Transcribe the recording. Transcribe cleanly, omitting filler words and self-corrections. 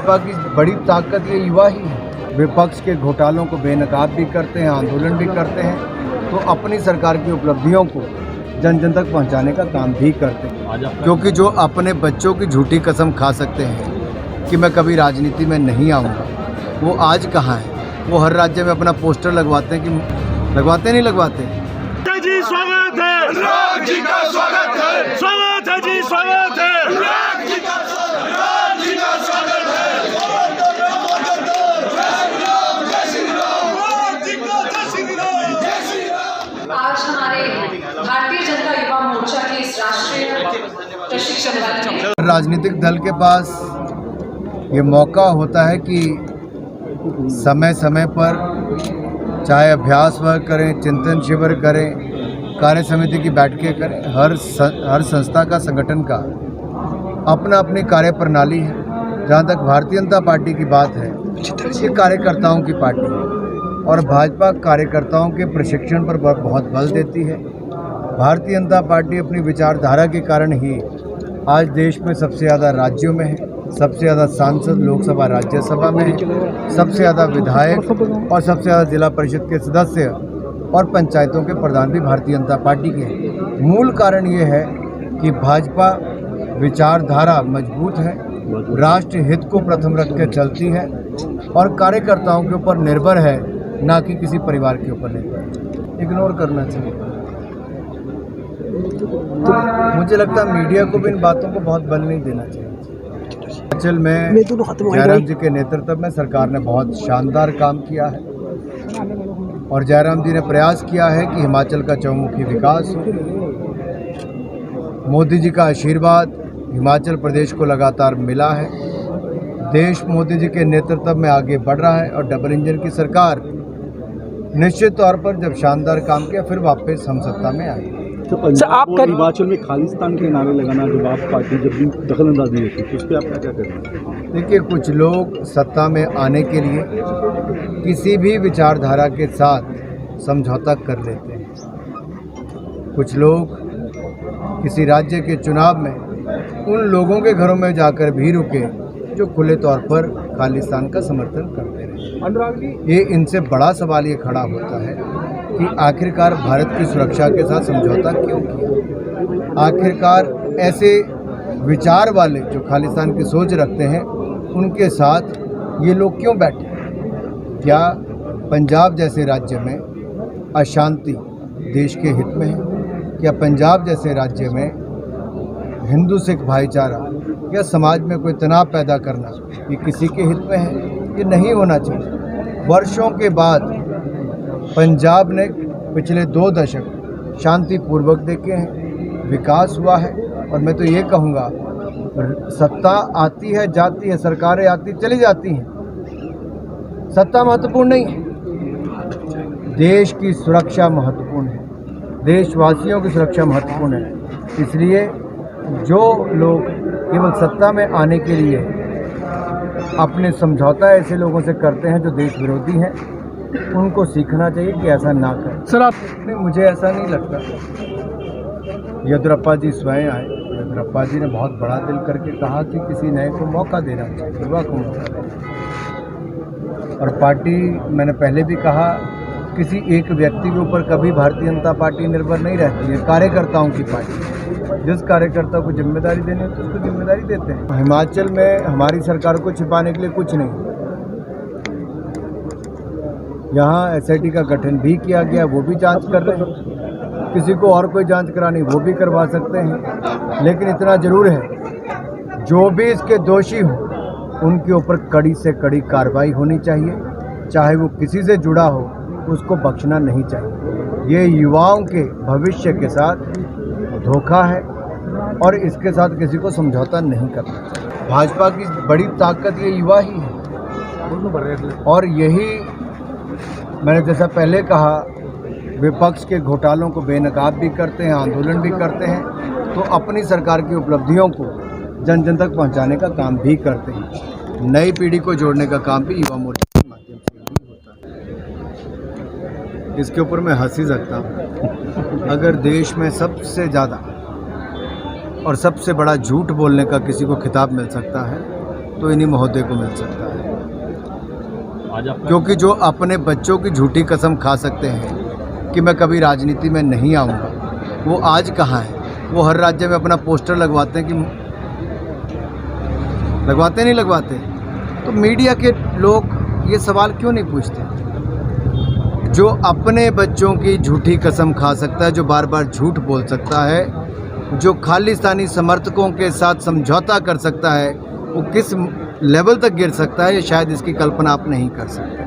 भाजपा की बड़ी ताकत ये युवा ही है। विपक्ष के घोटालों को बेनकाब भी करते हैं, आंदोलन भी करते हैं, तो अपनी सरकार की उपलब्धियों को जन जन तक पहुंचाने का काम भी करते हैं। क्योंकि जो अपने बच्चों की झूठी कसम खा सकते हैं कि मैं कभी राजनीति में नहीं आऊँगा, वो आज कहाँ है? वो हर राज्य में अपना पोस्टर लगवाते हैं कि लगवाते नहीं लगवाते। जी स्वागत है, राज जी का स्वागत है, स्वागत है जी, स्वागत है। राज जी का स्वागत है। आज हमारे भारतीय जनता युवा मोर्चा के इस राष्ट्रीय प्रशिक्षण दल में राजनीतिक दल के पास ये मौका होता है कि समय समय पर चाहे अभ्यास वर्ग करें, चिंतन शिविर करें, कार्य समिति की बैठकें करें। हर संस्था का, संगठन का अपना अपनी कार्य प्रणाली है। जहाँ तक भारतीय जनता पार्टी की बात है, ये कार्यकर्ताओं की पार्टी है और भाजपा कार्यकर्ताओं के प्रशिक्षण पर बहुत बल देती है। भारतीय जनता पार्टी अपनी विचारधारा के कारण ही आज देश में सबसे ज़्यादा राज्यों में है, सबसे ज़्यादा सांसद लोकसभा राज्यसभा में है, सबसे ज़्यादा विधायक और सबसे ज़्यादा जिला परिषद के सदस्य और पंचायतों के प्रधान भी भारतीय जनता पार्टी के हैं। मूल कारण ये है कि भाजपा विचारधारा मजबूत है, राष्ट्र हित को प्रथम रख के चलती है और कार्यकर्ताओं के ऊपर निर्भर है, ना कि किसी परिवार के ऊपर निर्भर। इग्नोर करना चाहिए। तो मुझे लगता है मीडिया को भी इन बातों को बहुत बल नहीं देना चाहिए। हिमाचल में जयराम जी के नेतृत्व में सरकार ने बहुत शानदार काम किया है और जयराम जी ने प्रयास किया है कि हिमाचल का चौमुखी विकास हो। मोदी जी का आशीर्वाद हिमाचल प्रदेश को लगातार मिला है। देश मोदी जी के नेतृत्व में आगे बढ़ रहा है और डबल इंजन की सरकार निश्चित तौर पर जब शानदार काम किया फिर वापस हम सत्ता में आए। तो पंजाब और हिमाचल में खालिस्तान के नारे लगाना जब आप पार्टी जब भी दखलंदाजी होती है, तो उस पर आप क्या करना? देखिए, कुछ लोग सत्ता में आने के लिए किसी भी विचारधारा के साथ समझौता कर लेते हैं। कुछ लोग किसी राज्य के चुनाव में उन लोगों के घरों में जाकर भी रुके जो खुले तौर पर खालिस्तान का समर्थन करते रहे। ये इनसे बड़ा सवाल ये खड़ा होता है कि आखिरकार भारत की सुरक्षा के साथ समझौता क्यों किया? आखिरकार ऐसे विचार वाले जो खालिस्तान की सोच रखते हैं उनके साथ ये लोग क्यों बैठे? क्या पंजाब जैसे राज्य में अशांति देश के हित में है? क्या पंजाब जैसे राज्य में हिंदू सिख भाईचारा या समाज में कोई तनाव पैदा करना ये किसी के हित में है? ये नहीं होना चाहिए। वर्षों के बाद पंजाब ने पिछले 2 दशक शांतिपूर्वक देखे हैं, विकास हुआ है और मैं तो ये कहूँगा सत्ता आती है जाती है, सरकारें आती चली जाती हैं, सत्ता महत्वपूर्ण नहीं है। देश की सुरक्षा महत्वपूर्ण है, देशवासियों की सुरक्षा महत्वपूर्ण है। इसलिए जो लोग केवल सत्ता में आने के लिए अपने समझौता ऐसे लोगों से करते हैं जो देश विरोधी हैं, उनको सीखना चाहिए कि ऐसा ना करें। सर आप मुझे ऐसा नहीं लगता। येदियुरप्पा जी स्वयं आए, येदियुरप्पा जी ने बहुत बड़ा दिल करके कहा कि किसी नए को मौका देना चाहिए, युवा को मौका देना। और पार्टी, मैंने पहले भी कहा, किसी एक व्यक्ति के ऊपर कभी भारतीय जनता पार्टी निर्भर नहीं रहती है। कार्यकर्ताओं की पार्टी, जिस कार्यकर्ता को जिम्मेदारी देनी है तो उसको जिम्मेदारी देते हैं। हिमाचल में हमारी सरकार को छिपाने के लिए कुछ नहीं। यहाँ एसआईटी का गठन भी किया गया, वो भी जांच कर रहे हैं। किसी को और कोई जांच करानी वो भी करवा सकते हैं। लेकिन इतना जरूर है, जो भी इसके दोषी हों उनके ऊपर कड़ी से कड़ी कार्रवाई होनी चाहिए। चाहे वो किसी से जुड़ा हो, उसको बख्शना नहीं चाहिए। ये युवाओं के भविष्य के साथ धोखा है और इसके साथ किसी को समझौता नहीं करना चाहिए। भाजपा की बड़ी ताकत ये युवा ही है और यही मैंने जैसा पहले कहा, विपक्ष के घोटालों को बेनकाब भी करते हैं, आंदोलन भी करते हैं, तो अपनी सरकार की उपलब्धियों को जन जन तक पहुंचाने का काम भी करते हैं। नई पीढ़ी को जोड़ने का काम भी युवा मोर्चा के माध्यम से ही होता है। इसके ऊपर मैं हंस ही सकता हूँ। अगर देश में सबसे ज़्यादा और सबसे बड़ा झूठ बोलने का किसी को खिताब मिल सकता है तो इन्हीं महोदय को मिल सकता है। आज आपका क्योंकि जो अपने बच्चों की झूठी कसम खा सकते हैं कि मैं कभी राजनीति में नहीं आऊँगा, वो आज कहाँ है? वो हर राज्य में अपना पोस्टर लगवाते हैं कि लगवाते नहीं लगवाते। तो मीडिया के लोग ये सवाल क्यों नहीं पूछते? जो अपने बच्चों की झूठी कसम खा सकता है, जो बार बार झूठ बोल सकता है, जो खालिस्तानी समर्थकों के साथ समझौता कर सकता है, वो किस लेवल तक गिर सकता है, ये शायद इसकी कल्पना आप नहीं कर सकते।